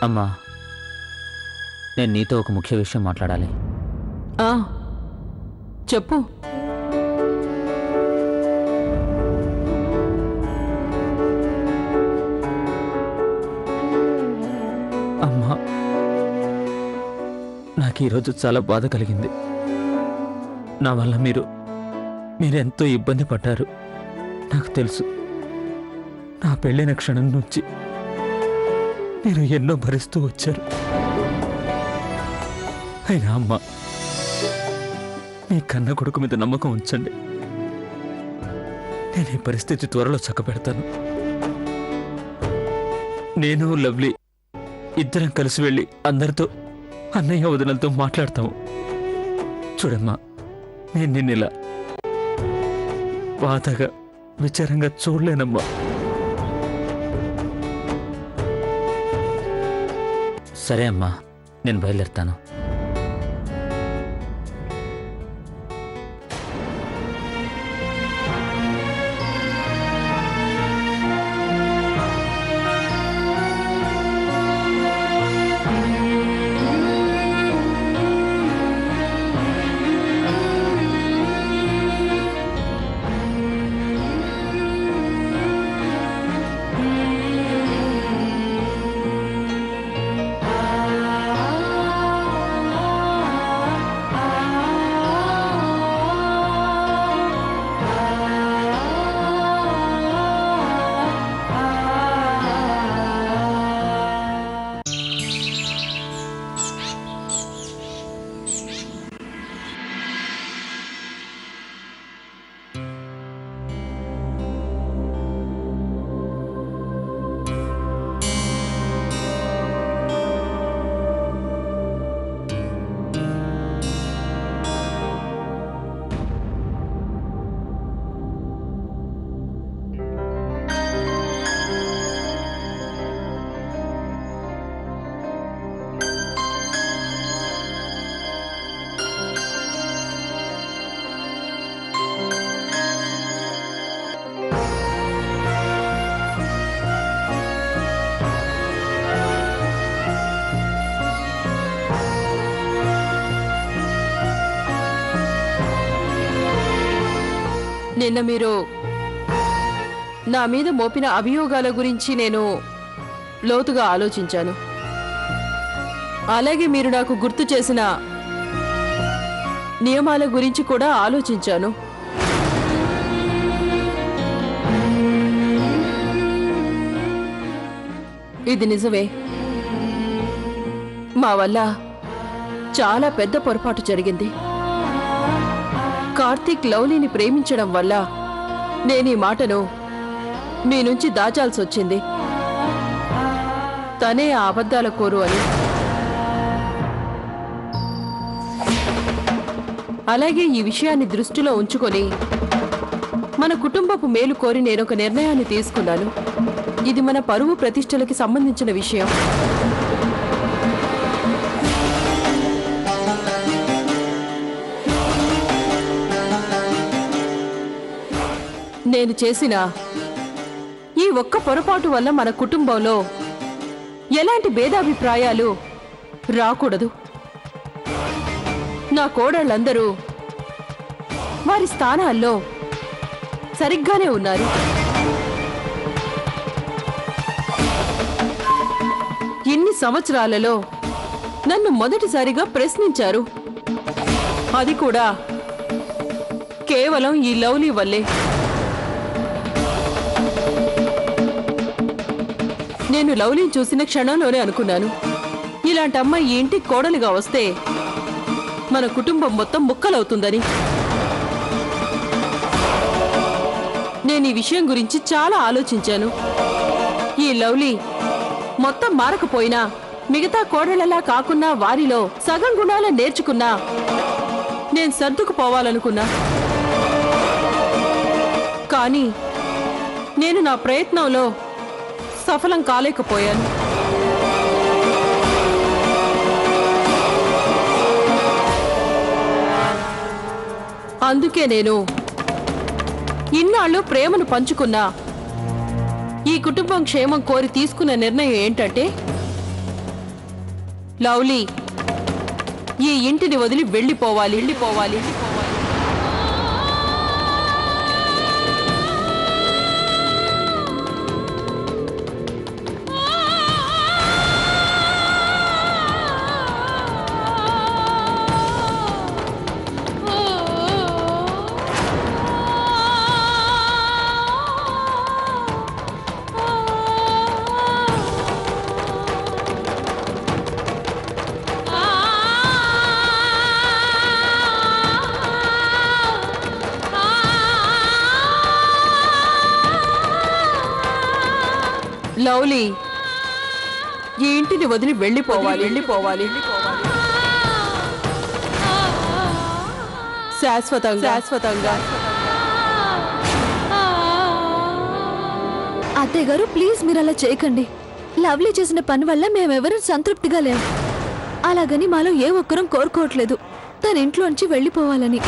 అమ్మా, నేను నీతో ఒక ముఖ్య విషయం మాట్లాడాలి. చెప్పు. అమ్మా, నాకు ఈరోజు చాలా బాధ కలిగింది. నా వల్ల మీరెంతో ఇబ్బంది పడ్డారు. నాకు తెలుసు. నా పెళ్ళైన క్షణం నుంచి మీరు ఎన్నో భరిస్తూ వచ్చారు. అయినా అమ్మా, మీ కన్న కొడుకు మీద నమ్మకం ఉంచండి. నేను ఈ పరిస్థితి త్వరలో చక్కబెడతాను. నేను లవ్లీ ఇద్దరం కలిసి వెళ్ళి అందరితో, అన్నయ్య వదినలతో మాట్లాడతాము. చూడమ్మా, నేను నిన్నిలా బాధగా విచారంగా చూడలేనమ్మా. సరే అమ్మా, నేను బయలుదేరుతాను. నిన్న మీరు నా మీద మోపిన అభియోగాల గురించి నేను లోతుగా ఆలోచించాను. అలాగే మీరు నాకు గుర్తు చేసిన నియమాల గురించి కూడా ఆలోచించాను. ఇది నిజమే. మా వల్ల చాలా పెద్ద పొరపాటు జరిగింది. కార్తీక్ లవ్లీని ప్రేమించడం వల్ల నేను ఈ మాటను మీ నుంచి దాచాల్సి వచ్చింది. తనే ఆ అబద్ధాల కోరు అని. అలాగే ఈ విషయాన్ని దృష్టిలో ఉంచుకొని మన కుటుంబపు మేలు కోరి నేనొక నిర్ణయాన్ని తీసుకున్నాను. ఇది మన పరువు ప్రతిష్టలకి సంబంధించిన విషయం. నేను చేసిన ఈ ఒక్క పొరపాటు వల్ల మన కుటుంబంలో ఎలాంటి భేదాభిప్రాయాలు రాకూడదు. నా కోడళ్ళందరూ వారి స్థానాల్లో సరిగ్గానే ఉన్నారు. ఇన్ని సంవత్సరాలలో నన్ను మొదటిసారిగా ప్రశ్నించారు. అది కూడా కేవలం ఈ లవ్లీ వల్లే. నేను లవ్లీని చూసిన క్షణంలోనే అనుకున్నాను, ఇలాంటి అమ్మాయి ఈ ఇంటికి కోడలుగా వస్తే మన కుటుంబం మొత్తం ముక్కలవుతుందని. నేను ఈ విషయం గురించి చాలా ఆలోచించాను. ఈ లవ్లీ మొత్తం మారకపోయినా మిగతా కోడళ్ళలా కాకున్నా వారిలో సగం గుణాలను నేర్చుకున్నా నేను సర్దుకుపోవాలనుకున్నా. కానీ నేను నా ప్రయత్నంలో సఫలం కాలేకపోయాను. అందుకే నేను ఇన్నాళ్ళు ప్రేమను పంచుకున్నా ఈ కుటుంబం క్షేమం కోరి తీసుకున్న నిర్ణయం ఏంటంటే లవ్లీ ఈ ఇంటిని వదిలి వెళ్ళిపోవాలి. లవ్లీ ఈ ఇంటిని వదిలి వెళ్ళిపోవాలి. శాశ్వతంగా. అత్తయ్య గారు ప్లీజ్ మీరు అలా చేయకండి. లవ్లీ చేసిన పని వల్ల మేమెవరూ సంతృప్తిగా లేము. అలాగని మాలో ఏ ఒక్కరం కోరుకోవట్లేదు తన ఇంట్లోంచి వెళ్ళిపోవాలని.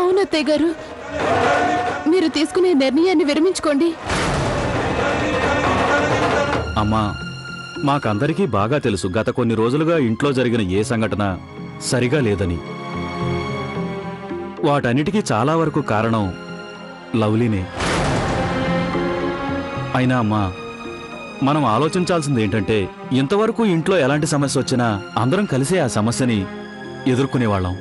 అవునత్తయ్య గారు, మీరు తీసుకునే నిర్ణయాన్ని విరమించుకోండి. అమ్మా, మాకందరికీ బాగా తెలుసు గత కొన్ని రోజులుగా ఇంట్లో జరిగిన ఏ సంఘటన సరిగా లేదని. వాటన్నిటికీ చాలా వరకు కారణం లవ్లీనే. అయినా అమ్మా, మనం ఆలోచించాల్సింది ఏంటంటే ఇంతవరకు ఇంట్లో ఎలాంటి సమస్య వచ్చినా అందరం కలిసే ఆ సమస్యని ఎదుర్కొనేవాళ్ళం.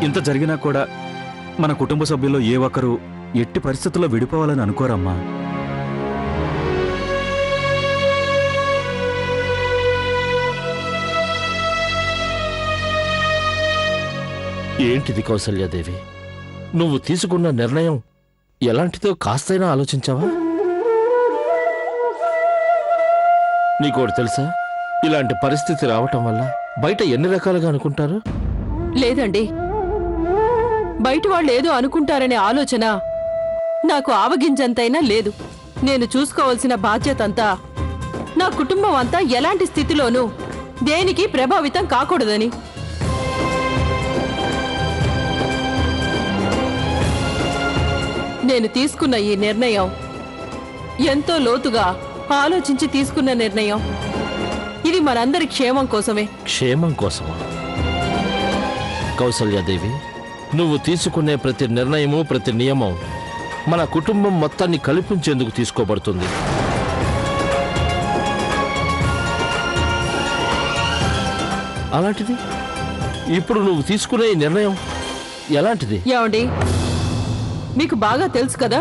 ఇంత జరిగినా కూడా మన కుటుంబ సభ్యుల్లో ఏ ఒక్కరూ ఎట్టి పరిస్థితుల్లో విడిపోవాలని అనుకోరమ్మా. ఏంటిది కౌసల్యాదేవి, నువ్వు తీసుకున్న నిర్ణయం ఎలాంటిదో కాస్తైనా ఆలోచించావా? నీకోటి తెలుసా, ఇలాంటి పరిస్థితి రావటం వల్ల బయట ఎన్ని రకాలుగా అనుకుంటారు? లేదండి, బయట వాళ్ళు ఏదో అనుకుంటారనే ఆలోచన నాకు ఆవగింజంతైనా లేదు. నేను చూసుకోవాల్సిన బాధ్యత అంతా నా కుటుంబం అంతా ఎలాంటి స్థితిలోనూ దేనికి ప్రభావితం కాకూడదని. నేను తీసుకున్న ఈ నిర్ణయం ఎంతో లోతుగా ఆలోచించి తీసుకున్న నిర్ణయం. ఇది మనందరి క్షేమం కోసమే. క్షేమం కోసమా? కౌసల్యాదేవి, నువ్వు తీసుకునే ప్రతి నిర్ణయము, ప్రతి నియమం మన కుటుంబం మొత్తాన్ని కల్పించేందుకు తీసుకోబడుతుంది. అలాంటిది ఇప్పుడు నువ్వు తీసుకునే ఈ నిర్ణయం ఎలాంటిది? ఏమండి, మీకు బాగా తెలుసు కదా,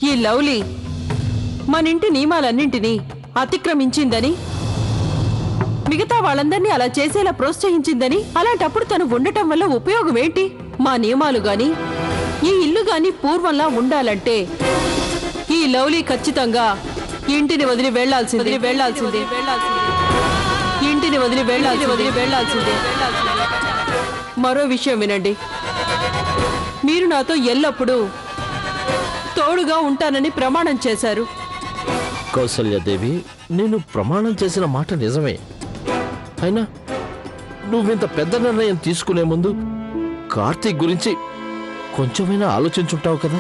ఈ లవ్లీ మన ఇంటి నియమాలన్నింటినీ అతిక్రమించిందని, మిగతా వాళ్ళందరినీ అలా చేసేలా ప్రోత్సహించిందని. అలాంటప్పుడు తను ఉండటం వల్ల ఉపయోగం ఏంటి? మా నియమాలు గాని ఈ ఇల్లు గాని పూర్వంలా ఉండాలంటే ఈ లవ్లీ ఖచ్చితంగా ఇంటిని వదిలి వెళ్లాల్సిందే. ఇంటిని వదిలి వెళ్లాల్సిందే. మరో విషయం వినండి, మీరు నాతో ఎల్లప్పుడూ తోడుగా ఉంటానని ప్రమాణం చేశారు. కౌసల్యాదేవి, నేను ప్రమాణం చేసిన మాట నిజమే. అయినా నువ్వింత పెద్ద నిర్ణయం తీసుకునే ముందు కార్తీక్ గురించి కొంచెమైనా ఆలోచించుంటావు కదా.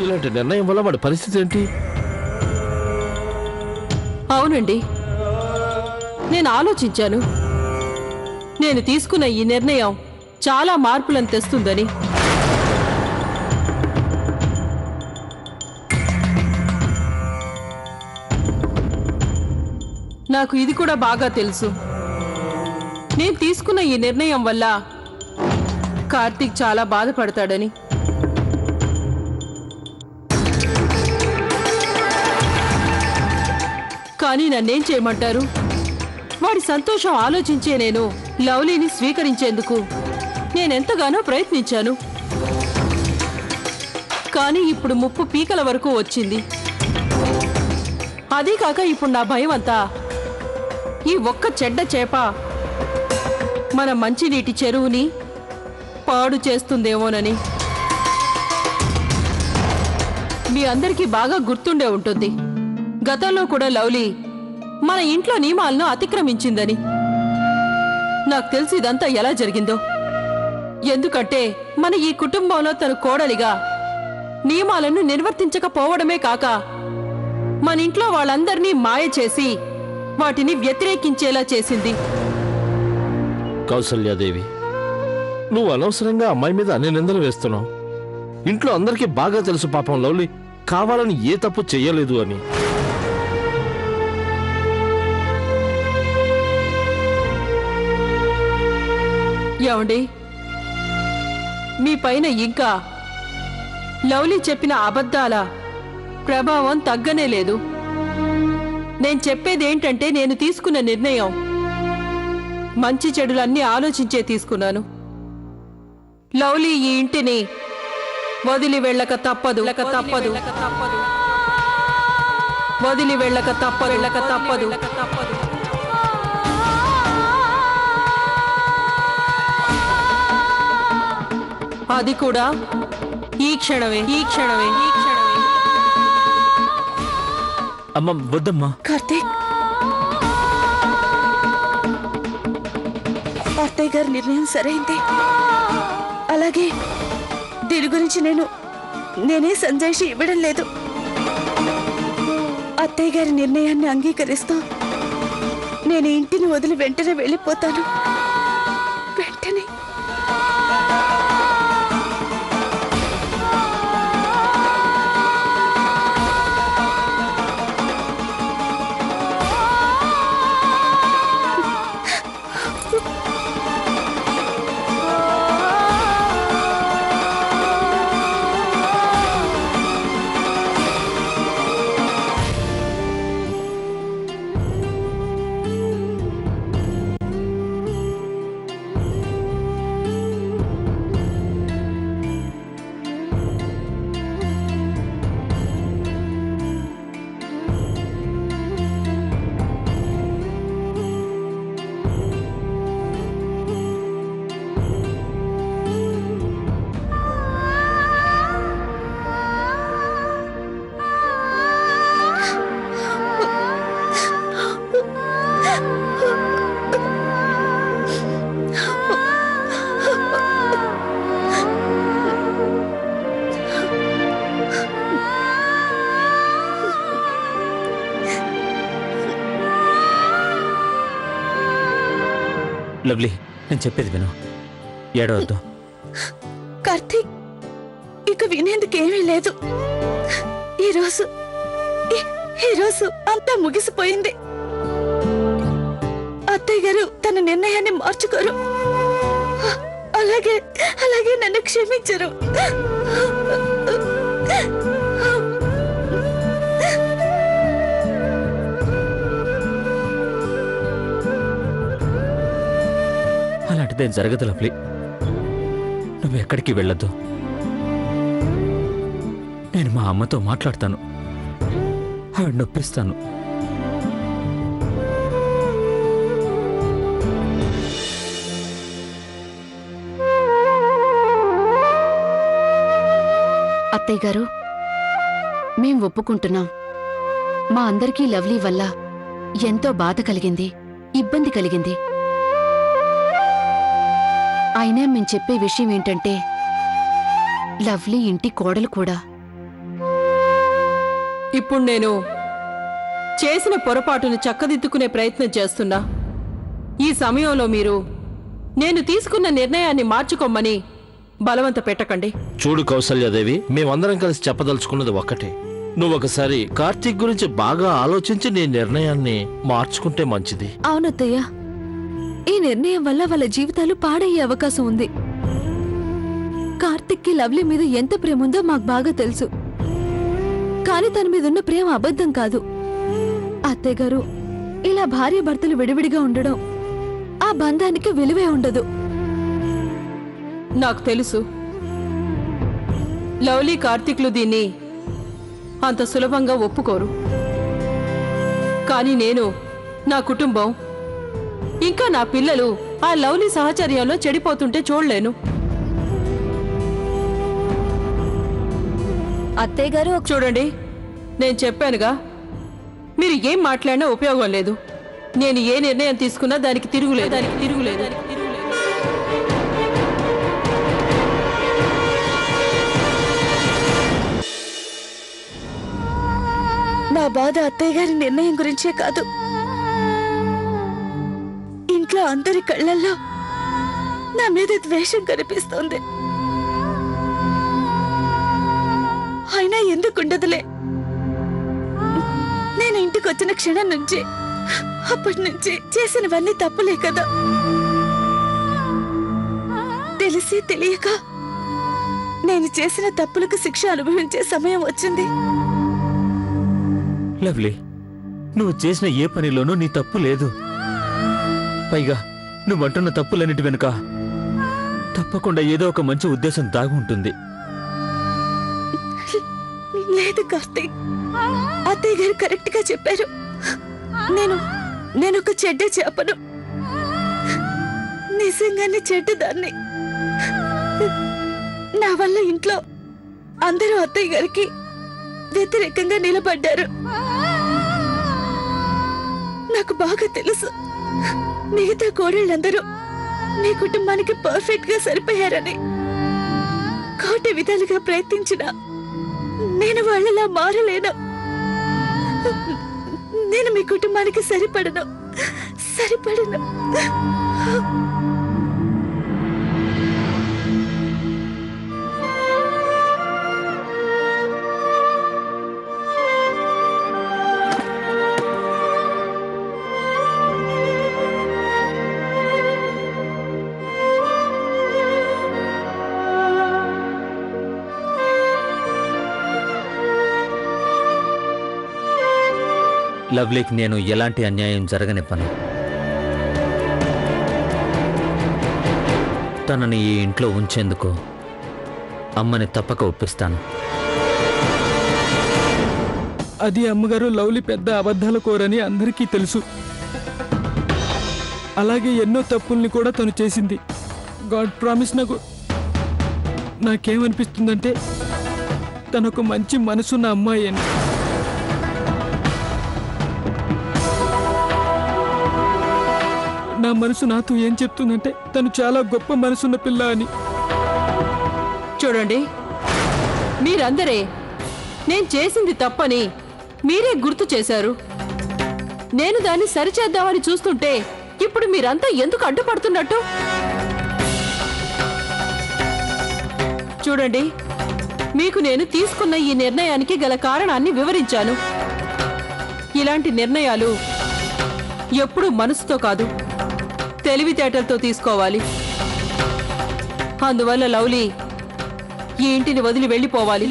ఇలాంటి నిర్ణయం వల్ల వాడి పరిస్థితి ఏంటి? అవునండి, నేను ఆలోచించాను. నేను తీసుకున్న ఈ నిర్ణయం చాలా మార్పులను తెస్తుందని. నాకు ఇది కూడా బాగా తెలుసు, నేను తీసుకున్న ఈ నిర్ణయం వల్ల కార్తీక్ చాలా బాధపడతాడని. కానీ నన్నేం చేయమంటారు? వాడి సంతోషం ఆలోచించే నేను లవ్లీని స్వీకరించేందుకు నేనెంతగానో ప్రయత్నించాను. కానీ ఇప్పుడు ముప్పు పీకల వరకు వచ్చింది. అదీ కాక ఇప్పుడు నా భయం అంతా ఈ ఒక్క చెడ్డ చేప మన మంచినీటి చెరువుని పాడు చేస్తుందేమోనని. మీ అందరికీ బాగా గుర్తుండే ఉంటుంది, గతంలో కూడా లవ్లీ మన ఇంట్లో నియమాలను అతిక్రమించిందని. నాకు తెలిసి ఇదంతా ఎలా జరిగిందో. ఎందుకంటే మన ఈ కుటుంబంలో తను కోడలిగా నియమాలను నిర్వర్తించకపోవడమే కాక మన ఇంట్లో వాళ్ళందరినీ మాయ చేసి వాటిని వ్యతిరేకించేలా చేసింది. కౌసల్యాదేవి, నువ్వు అనవసరంగా అమ్మాయి మీద అన్ని నిందలు వేస్తున్నావు. ఇంట్లో అందరికీ బాగా తెలుసు పాపం లవ్లీ కావాలని ఏ తప్పు చెయ్యలేదు అని. ఏమండి, మీ పైన ఇంకా లవ్లీ చెప్పిన అబద్ధాల ప్రభావం తగ్గనే లేదు. నేను చెప్పేదేంటంటే నేను తీసుకున్న నిర్ణయం మంచి చెడులన్నీ ఆలోచించే తీసుకున్నాను. లవ్లీ ఈ ఇంటిని వదిలి వెళ్ళక తప్పదు, వదిలి వెళ్ళక తప్పదు. అది కూడా ఈ క్షణమే. అమ్మ వద్దమ్మా. కార్తీక్, అత్తయ్య గారి నిర్ణయం సరైంది. అలాగే దీని గురించి నేనే సంజాయిషి ఇవ్వడం లేదు. అత్తయ్య గారి నిర్ణయాన్ని అంగీకరిస్తూ నేను ఇంటిని వదిలి వెంటనే వెళ్ళిపోతాను. వెంటనే. లవ్లీ, నేను చెప్పేది విను, ఏడవద్దు. కార్తీక్, ఇక వినేందుకేమీ లేదు. ఈరోజు అంతా ముగిసిపోయింది. అత్తయ్య గారు తన నిర్ణయాన్ని మార్చుకోరు. అలాగే నన్ను క్షమించరు. అలాంటిదేం జరగదు లవ్లీ. నువ్వు ఎక్కడికి వెళ్ళొద్దు. నేను మా అమ్మతో మాట్లాడతాను, ఆవిడ నొప్పిస్తాను. అత్తయ్య గారు, మేం ఒప్పుకుంటున్నాం. మా అందరికీ లవ్లీ వల్ల ఎంతో బాధ కలిగింది, ఇబ్బంది కలిగింది. అయినా మేం చెప్పే విషయం ఏంటంటే లవ్లీ ఇంటి కోడలు కూడా. ఇప్పుడు నేను చేసిన పొరపాటును చక్కదిద్దుకునే ప్రయత్నం చేస్తున్నా. ఈ సమయంలో మీరు నేను తీసుకున్న నిర్ణయాన్ని మార్చుకోమని బలవంత పెట్టకండి. చూడు కౌసల్యాదేవి, మేమందరం కలిసి చెప్పదలుచుకున్నది ఒక్కటే. నువ్వొకసారి కార్తీక్ గురించి బాగా ఆలోచించి నీ నిర్ణయాన్ని మార్చుకుంటే మంచిది. అవునత్తయ్య, ఈ నిర్ణయం వల్ల వాళ్ళ జీవితాలు పాడయ్యే అవకాశం ఉంది. కార్తిక్కి లవ్లీ మీద ఎంత ప్రేమ ఉందో మాకు బాగా తెలుసు. కానీ తన మీద ఉన్న ప్రేమ అబద్ధం కాదు. అత్తయ్య గారు, ఇలా భార్య భర్తలు విడివిడిగా ఉండడం ఆ బంధానికి విలువే ఉండదు. నాకు తెలుసు లవ్లీ కార్తీక్లు దీన్ని అంత సులభంగా ఒప్పుకోరు. కానీ నేను, నా కుటుంబం, ఇంకా నా పిల్లలు ఆ లవ్లీ సహచర్యంలో చెడిపోతుంటే చూడలేను. అత్తయ్య గారు, చూడండి, నేను చెప్పానుగా, మీరు ఏం మాట్లాడినా ఉపయోగం లేదు. నేను ఏ నిర్ణయం తీసుకున్నా దానికి తిరుగులేదు. ఆ బాధ అత్తయ్య గారి నిర్ణయం గురించే కాదు, ఇంట్లో అందరి కళ్ళల్లో నా మీద ద్వేషం కనిపిస్తోంది. అయినా ఎందుకుండదులే, నేను ఇంటికి వచ్చిన క్షణం నుంచి అప్పటి నుంచి చేసినవన్నీ తప్పులే కదా. తెలిసి తెలియక నేను చేసిన తప్పులకు శిక్ష అనుభవించే సమయం వచ్చింది. లవ్లీ, నువ్వు చేసిన ఏ పనిలోనూ నీ తప్పు లేదు. పైగా నువ్వంటున్న తప్పులన్నిటి వెనుక తప్పకుండా ఏదో ఒక మంచి ఉద్దేశం దాగి ఉంటుంది. లేదు కార్తీక్, అత్తయ్య గారు కరెక్ట్ గా చెప్పారు. నేను ఒక చెడ్డ చేపను, నిజంగానే చెడ్డదాన్ని. నా వల్ల ఇంట్లో అందరూ అత్తయ్య గారికి వ్యతిరేకంగా నిలబడ్డారు. నాకు బాగా తెలుసు మిగతా కోడళ్ళందరూ మీ కుటుంబానికి పర్ఫెక్ట్ గా సరిపోయారని. కోటి విధాలుగా ప్రయత్నించినా నేను వాళ్ళలా మారలేను. నేను మీ కుటుంబానికి సరిపడను. లవ్లీకి నేను ఎలాంటి అన్యాయం జరగనివ్వను. తనని ఈ ఇంట్లో ఉంచేందుకు అమ్మని తప్పక ఒప్పిస్తాను. అది అమ్మగారు, లవ్లీ పెద్ద అబద్ధాల కోరని అందరికీ తెలుసు. అలాగే ఎన్నో తప్పుల్ని కూడా తను చేసింది. గాడ్ ప్రామిస్, నాకేమనిపిస్తుందంటే తనొక మంచి మనసున్న అమ్మాయి అని. నా మనసు నాతో ఏం చెప్తుందంటే తను చాలా గొప్ప మనసున్న పిల్ల అని. చూడండి, మీరందరే నేను చేసింది తప్పని మీరే గుర్తు చేశారు. నేను దాన్ని సరిచేద్దామని చూస్తుంటే ఇప్పుడు మీరంతా ఎందుకు అడ్డుపడుతున్నట్టు? చూడండి, మీకు నేను తీసుకున్న ఈ నిర్ణయానికి గల కారణాన్ని వివరించాను. ఇలాంటి నిర్ణయాలు ఎప్పుడూ మనసుతో కాదు, తెలివితేటలతో తీసుకోవాలి. అందువల్ల లవ్లీ ఈ ఇంటిని వదిలి వెళ్ళిపోవాలి.